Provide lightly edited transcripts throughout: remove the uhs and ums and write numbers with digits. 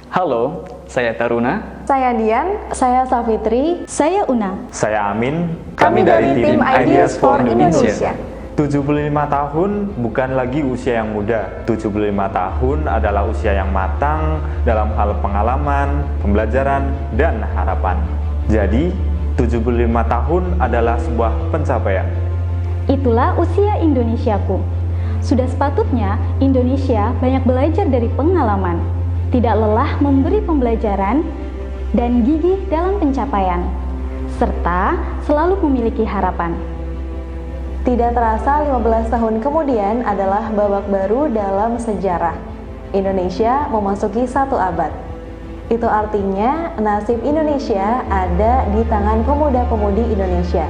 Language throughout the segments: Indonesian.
Halo, saya Taruna. Saya Dian. Saya Safitri. Saya Una. Saya Amin. Kami dari tim Ideas for Indonesia. 75 tahun bukan lagi usia yang muda. 75 tahun adalah usia yang matang dalam hal pengalaman, pembelajaran, dan harapan. Jadi, 75 tahun adalah sebuah pencapaian. Itulah usia Indonesiaku. Sudah sepatutnya Indonesia banyak belajar dari pengalaman, tidak lelah memberi pembelajaran, dan gigih dalam pencapaian, serta selalu memiliki harapan. Tidak terasa 15 tahun kemudian adalah babak baru dalam sejarah. Indonesia memasuki 1 abad. Itu artinya nasib Indonesia ada di tangan pemuda-pemudi Indonesia.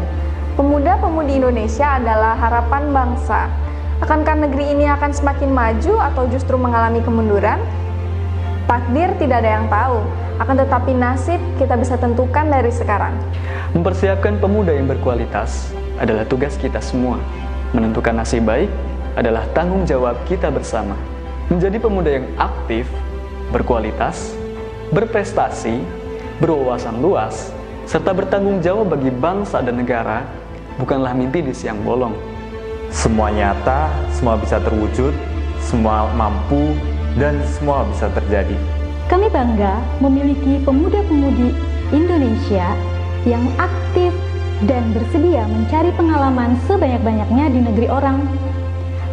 Pemuda-pemudi Indonesia adalah harapan bangsa. Akankah negeri ini akan semakin maju atau justru mengalami kemunduran? Takdir tidak ada yang tahu, akan tetapi nasib kita bisa tentukan dari sekarang. Mempersiapkan pemuda yang berkualitas adalah tugas kita semua. Menentukan nasib baik adalah tanggung jawab kita bersama. Menjadi pemuda yang aktif, berkualitas, berprestasi, berwawasan luas, serta bertanggung jawab bagi bangsa dan negara bukanlah mimpi di siang bolong. Semua nyata, semua bisa terwujud, semua mampu, dan semua bisa terjadi. Kami bangga memiliki pemuda-pemudi Indonesia yang aktif dan bersedia mencari pengalaman sebanyak-banyaknya di negeri orang.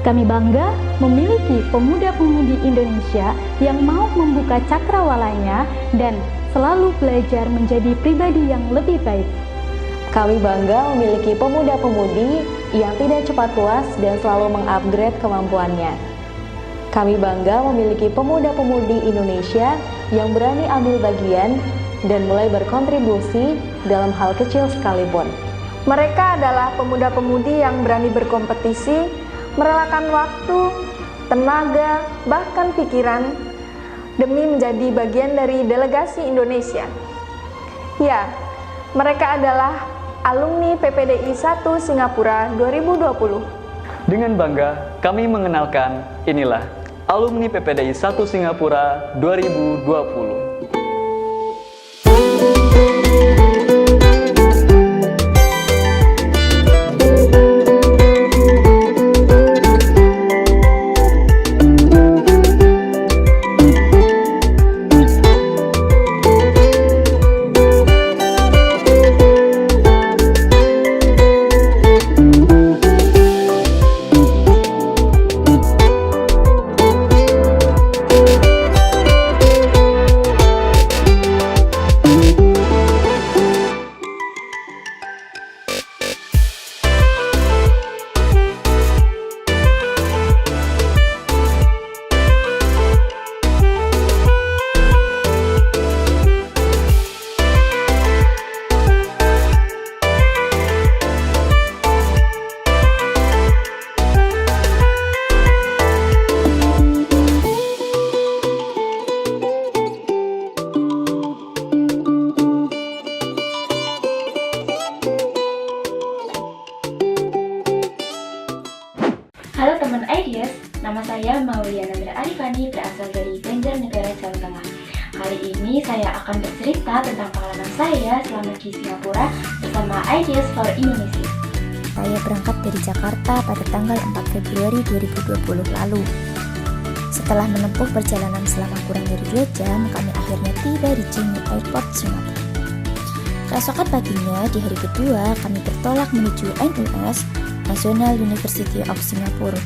Kami bangga memiliki pemuda-pemudi Indonesia yang mau membuka cakrawalanya dan selalu belajar menjadi pribadi yang lebih baik. Kami bangga memiliki pemuda-pemudi yang tidak cepat puas dan selalu mengupgrade kemampuannya. Kami bangga memiliki pemuda-pemudi Indonesia yang berani ambil bagian dan mulai berkontribusi dalam hal kecil sekalipun. Mereka adalah pemuda-pemudi yang berani berkompetisi, merelakan waktu, tenaga, bahkan pikiran demi menjadi bagian dari delegasi Indonesia. Ya, mereka adalah alumni PPDI 1 Singapura 2020. Dengan bangga, kami mengenalkan inilah alumni PPDI 1 Singapura 2020. Halo teman Ideas, nama saya Mauliana Arifani, berasal dari Banjarnegara, Jawa Tengah. Kali ini saya akan bercerita tentang pengalaman saya selama di Singapura bersama Ideas for Indonesia. Saya berangkat dari Jakarta pada tanggal 4 Februari 2020 lalu. Setelah menempuh perjalanan selama kurang dari 2 jam, kami akhirnya tiba di Changi Airport, Singapura. Keesokan paginya, di hari kedua, kami bertolak menuju NUS, National University of Singapore.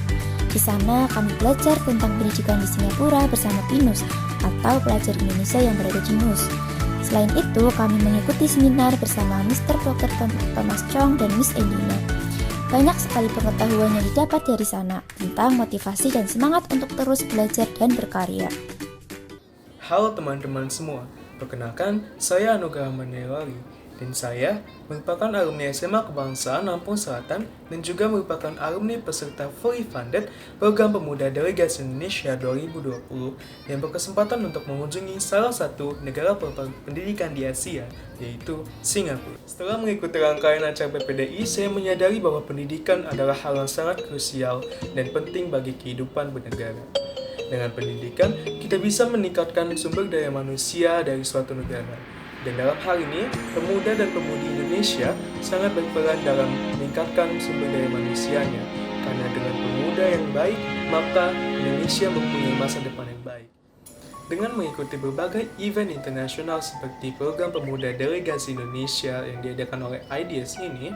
Di sana kami belajar tentang pendidikan di Singapura bersama PINUS atau pelajar Indonesia yang berada di NUS. Selain itu, kami mengikuti seminar bersama Mr. Dr. Thomas Chong dan Miss Elina. Banyak sekali pengetahuan yang didapat dari sana tentang motivasi dan semangat untuk terus belajar dan berkarya. Halo teman-teman semua, perkenalkan saya Anugrah Manewali. Dan saya merupakan alumni SMA Kebangsaan Lampung Selatan dan juga merupakan alumni peserta fully funded Program Pemuda Delegasi Indonesia 2020 yang berkesempatan untuk mengunjungi salah satu negara pendidikan di Asia, yaitu Singapura. Setelah mengikuti rangkaian acara PPDI, saya menyadari bahwa pendidikan adalah hal yang sangat krusial dan penting bagi kehidupan bernegara. Dengan pendidikan, kita bisa meningkatkan sumber daya manusia dari suatu negara. Dan dalam hal ini, pemuda dan pemudi Indonesia sangat berperan dalam meningkatkan sumber daya manusianya. Karena dengan pemuda yang baik, maka Indonesia mempunyai masa depan yang baik. Dengan mengikuti berbagai event internasional seperti program pemuda delegasi Indonesia yang diadakan oleh IDS ini,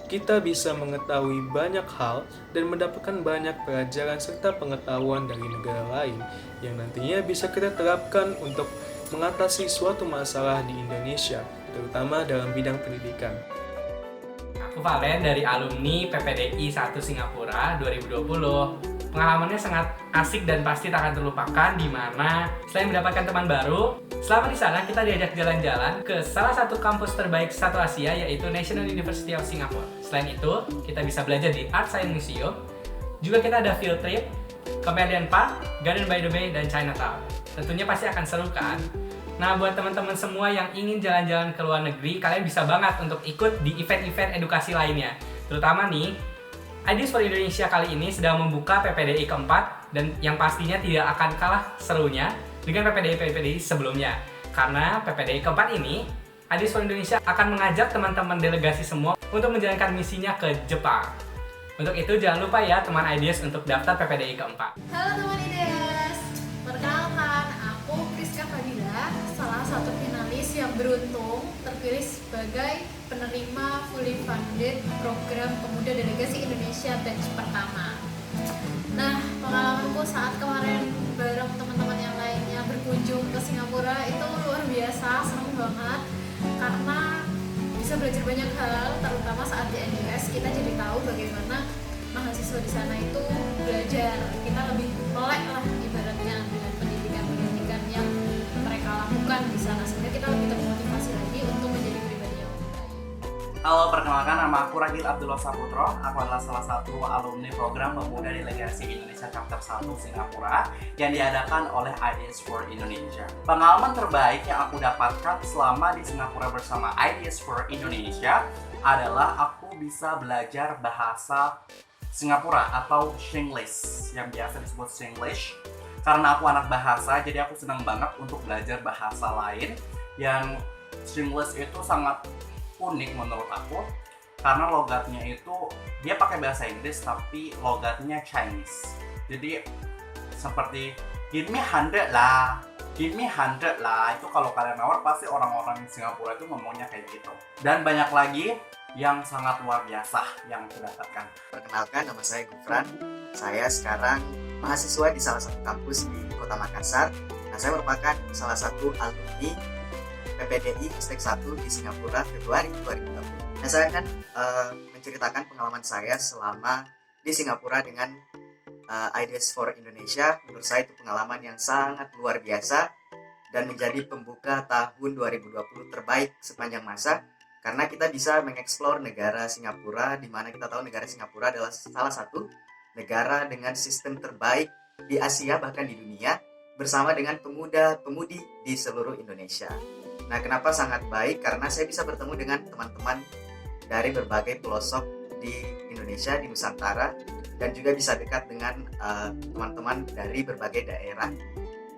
kita bisa mengetahui banyak hal dan mendapatkan banyak pelajaran serta pengetahuan dari negara lain yang nantinya bisa kita terapkan untuk mengatasi suatu masalah di Indonesia, terutama dalam bidang pendidikan. Aku Valen dari alumni PPDI 1 Singapura 2020. Pengalamannya sangat asik dan pasti tak akan terlupakan, di mana selain mendapatkan teman baru, selama di sana kita diajak jalan-jalan ke salah satu kampus terbaik satu Asia, yaitu National University of Singapore. Selain itu, kita bisa belajar di Art Science Museum. Juga kita ada field trip ke Merlion Park, Garden by the Bay, dan Chinatown. Tentunya pasti akan seru kan? Nah, buat teman-teman semua yang ingin jalan-jalan ke luar negeri, kalian bisa banget untuk ikut di event-event edukasi lainnya. Terutama nih, Ideas for Indonesia kali ini sedang membuka PPDI keempat, dan yang pastinya tidak akan kalah serunya dengan PPDI sebelumnya. Karena PPDI keempat ini, Ideas for Indonesia akan mengajak teman-teman delegasi semua untuk menjalankan misinya ke Jepang. Untuk itu jangan lupa ya teman Ideas untuk daftar PPDI keempat. Halo teman Ideas, perkenalkan aku Priska Fadila, salah satu finalis yang beruntung terpilih sebagai penerima fully funded program Pemuda Delegasi Indonesia batch pertama. Nah, pengalamanku saat kemarin bareng teman-teman yang lainnya berkunjung ke Singapura itu luar biasa, senang banget karena bisa belajar banyak hal, terutama saat di NUS kita jadi tahu bagaimana mahasiswa di sana itu belajar. Kita lebih melek lah ibaratnya dengan pendidikan yang mereka lakukan di sana, sehingga kita lebih termotivasi lagi untuk menjadi pribadi yang lebih baik. Halo, perkenalkan nama aku Ragil Abdullah Saputro. Aku adalah salah satu alumni program Pemuda Delegasi Indonesia Chapter 1 Singapura yang diadakan oleh Ideas for Indonesia. Pengalaman terbaik yang aku dapatkan selama di Singapura bersama Ideas for Indonesia adalah aku bisa belajar bahasa Singapura atau Singlish, yang biasa disebut Singlish. Karena aku anak bahasa, jadi aku senang banget untuk belajar bahasa lain. Yang Singlish itu sangat unik menurut aku, karena logatnya itu dia pakai bahasa Inggris tapi logatnya Chinese. Jadi seperti give me 100 lah, give me 100 lah. Itu kalau kalian nawar pasti orang-orang di Singapura itu ngomongnya kayak gitu. Dan banyak lagi yang sangat luar biasa yang aku dapatkan. Perkenalkan, nama saya Gufran. Saya sekarang mahasiswa di salah satu kampus di Kota Makassar. Nah, saya merupakan salah satu alumni PPDI Hashtag 1 di Singapura Februari 2020. Nah, saya akan menceritakan pengalaman saya selama di Singapura dengan Ideas for Indonesia. Menurut saya itu pengalaman yang sangat luar biasa dan menjadi pembuka tahun 2020 terbaik sepanjang masa, karena kita bisa mengeksplor negara Singapura, di mana kita tahu negara Singapura adalah salah satu negara dengan sistem terbaik di Asia, bahkan di dunia, bersama dengan pemuda-pemudi di seluruh Indonesia. Nah, kenapa sangat baik? Karena saya bisa bertemu dengan teman-teman dari berbagai pelosok di Indonesia, di Nusantara, dan juga bisa dekat dengan teman-teman dari berbagai daerah.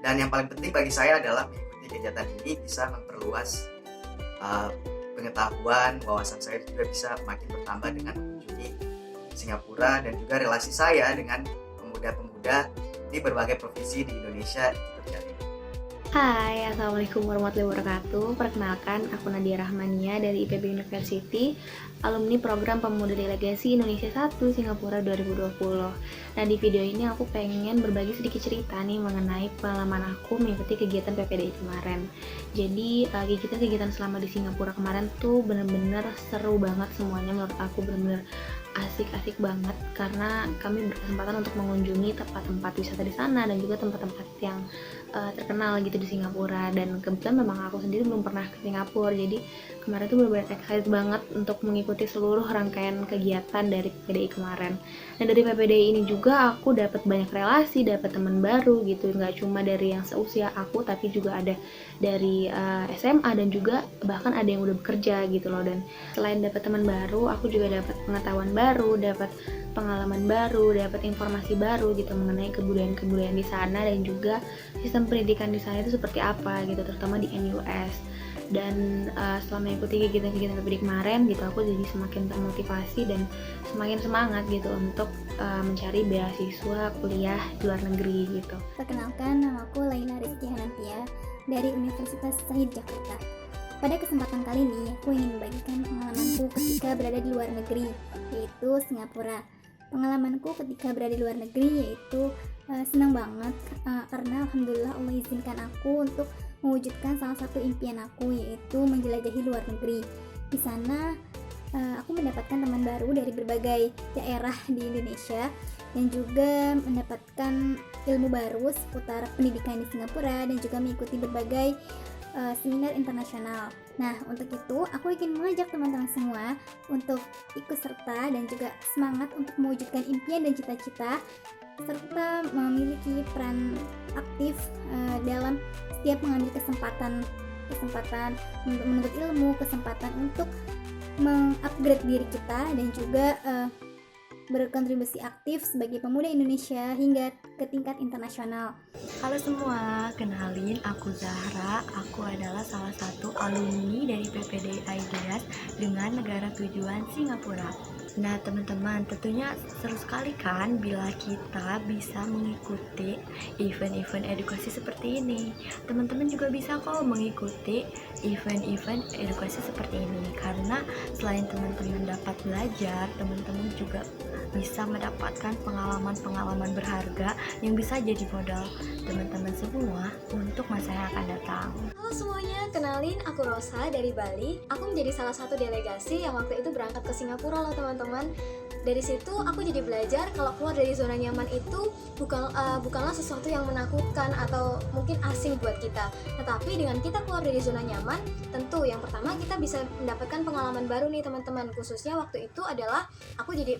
Dan yang paling penting bagi saya adalah mengikuti kegiatan ini bisa memperluas pengetahuan, wawasan saya juga bisa makin bertambah dengan mengunjungi Singapura, dan juga relasi saya dengan pemuda-pemuda di berbagai provinsi di Indonesia itu terjadi. Hai, Assalamualaikum warahmatullahi wabarakatuh. Perkenalkan, aku Nadia Rahmania dari IPB University, alumni program Pemuda Delegasi Indonesia 1 Singapura 2020. Nah, di video ini aku pengen berbagi sedikit cerita nih mengenai pengalaman aku mengikuti kegiatan PPDI kemarin. Jadi, kegiatan selama di Singapura kemarin tuh bener-bener seru banget semuanya. Menurut aku bener-bener asik-asik banget karena kami berkesempatan untuk mengunjungi tempat-tempat wisata di sana dan juga tempat-tempat yang terkenal gitu di Singapura. Dan kebetulan memang aku sendiri belum pernah ke Singapura, jadi kemarin tuh benar-benar excited banget untuk mengikuti seluruh rangkaian kegiatan dari PPDI kemarin. Dan dari PPDI ini juga aku dapat banyak relasi, dapat teman baru gitu, nggak cuma dari yang seusia aku, tapi juga ada dari SMA dan juga bahkan ada yang udah bekerja gitu loh. Dan selain dapat teman baru, aku juga dapat pengetahuan baru, dapat pengalaman baru, dapat informasi baru gitu mengenai kebudayaan-kebudayaan di sana, dan juga sistem pendidikan di sana itu seperti apa gitu, terutama di NUS. Dan setelah mengikuti kegiatan-kegiatan PPDI kemarin gitu, aku jadi semakin termotivasi dan semakin semangat gitu untuk mencari beasiswa kuliah di luar negeri gitu. Perkenalkan, namaku Laila Rizky Hanantia dari Universitas Syahid Jakarta. Pada kesempatan kali ini, aku ingin membagikan pengalamanku ketika berada di luar negeri, yaitu Singapura. Pengalamanku ketika berada di luar negeri yaitu senang banget karena alhamdulillah Allah izinkan aku untuk mewujudkan salah satu impian aku, yaitu menjelajahi luar negeri. Di sana aku mendapatkan teman baru dari berbagai daerah di Indonesia dan juga mendapatkan ilmu baru seputar pendidikan di Singapura dan juga mengikuti berbagai seminar internasional. Nah, untuk itu aku ingin mengajak teman-teman semua untuk ikut serta dan juga semangat untuk mewujudkan impian dan cita-cita, serta memiliki peran aktif dalam setiap mengambil kesempatan untuk menuntut ilmu, kesempatan untuk mengupgrade diri kita, dan juga berkontribusi aktif sebagai pemuda Indonesia hingga ke tingkat internasional. Halo semua, kenalin aku Zahra. Aku adalah salah satu alumni dari PPDI IDEAS dengan negara tujuan Singapura. Nah teman-teman, tentunya seru sekali kan bila kita bisa mengikuti event-event edukasi seperti ini. Teman-teman juga bisa kok mengikuti event-event edukasi seperti ini, karena selain teman-teman dapat belajar, teman-teman juga bisa mendapatkan pengalaman-pengalaman berharga yang bisa jadi modal teman-teman semua untuk masa yang akan datang. Halo semuanya, kenalin aku Rosa dari Bali. Aku menjadi salah satu delegasi yang waktu itu berangkat ke Singapura loh teman-teman. Dari situ aku jadi belajar kalau keluar dari zona nyaman itu bukanlah sesuatu yang menakutkan atau mungkin asing buat kita. Tetapi dengan kita keluar dari zona nyaman, tentu yang pertama kita bisa mendapatkan pengalaman baru nih teman-teman. Khususnya waktu itu adalah aku jadi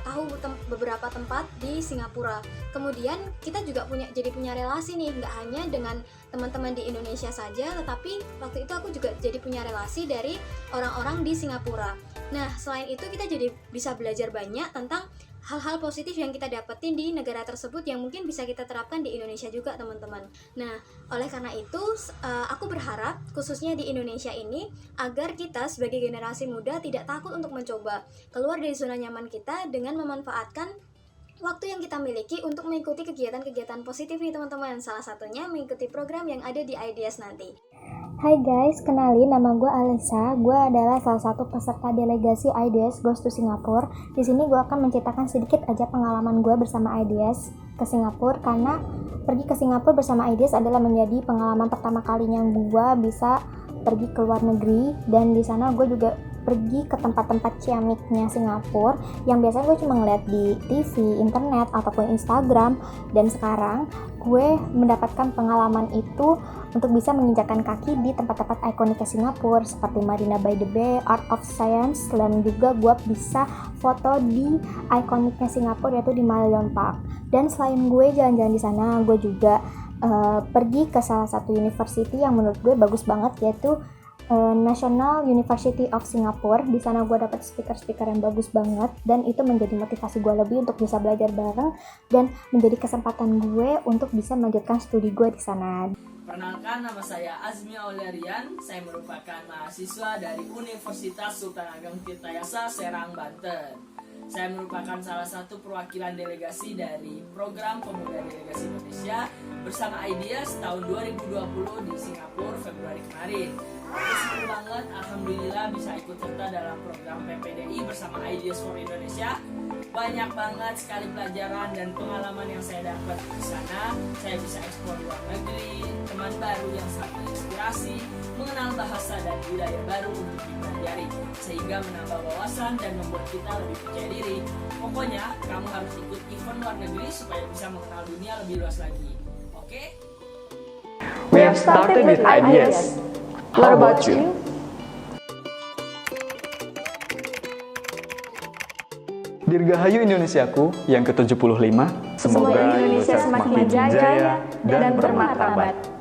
tahu beberapa tempat di Singapura. Kemudian kita juga punya relasi nih, nggak hanya dengan teman-teman di Indonesia saja, tetapi waktu itu aku juga jadi punya relasi dari orang-orang di Singapura. Nah, selain itu kita jadi bisa belajar banyak tentang hal-hal positif yang kita dapetin di negara tersebut yang mungkin bisa kita terapkan di Indonesia juga teman-teman. Nah, oleh karena itu aku berharap khususnya di Indonesia ini agar kita sebagai generasi muda tidak takut untuk mencoba keluar dari zona nyaman kita dengan memanfaatkan waktu yang kita miliki untuk mengikuti kegiatan-kegiatan positif nih teman-teman. Salah satunya mengikuti program yang ada di IDEAS nanti. Hai guys, kenalin nama gue Alisa. Gue adalah salah satu peserta delegasi IDEAS Goes to Singapore. Di sini gue akan menceritakan sedikit aja pengalaman gue bersama IDEAS ke Singapura, karena pergi ke Singapura bersama IDEAS adalah menjadi pengalaman pertama kalinya gue bisa pergi ke luar negeri. Dan di sana gue juga pergi ke tempat-tempat ciamiknya Singapura yang biasanya gue cuma ngeliat di TV, internet, ataupun Instagram. Dan sekarang gue mendapatkan pengalaman itu untuk bisa menginjakan kaki di tempat-tempat ikoniknya Singapura seperti Marina by the Bay, Art of Science, dan juga gue bisa foto di ikoniknya Singapura yaitu di Marriott Park. Dan selain gue jalan-jalan di sana, gue juga pergi ke salah satu university yang menurut gue bagus banget, yaitu National University of Singapore. Di sana gue dapat speaker-speaker yang bagus banget, dan itu menjadi motivasi gue lebih untuk bisa belajar bareng dan menjadi kesempatan gue untuk bisa melanjutkan studi gue di sana. Perkenalkan, nama saya Azmi Aulerian. Saya merupakan mahasiswa dari Universitas Sultan Ageng Tirtayasa, Serang, Banten. Saya merupakan salah satu perwakilan delegasi dari Program Pemuda Delegasi Indonesia bersama IDEAS tahun 2020 di Singapura Februari kemarin. Bersyukur banget, alhamdulillah bisa ikut serta dalam program PPDI bersama IDEAS for Indonesia. Banyak banget sekali pelajaran dan pengalaman yang saya dapat di sana. Saya bisa eksplor luar negeri, teman baru yang sangat menginspirasi, mengenal bahasa dan budaya baru untuk dipelajari, sehingga menambah wawasan dan membuat kita lebih percaya diri. Pokoknya, kamu harus ikut event luar negeri supaya bisa mengenal dunia lebih luas lagi. Oke? We have started with ideas. What about you? Dirgahayu Indonesiaku yang ke-75, Semoga Indonesia semakin jaya dan bermartabat.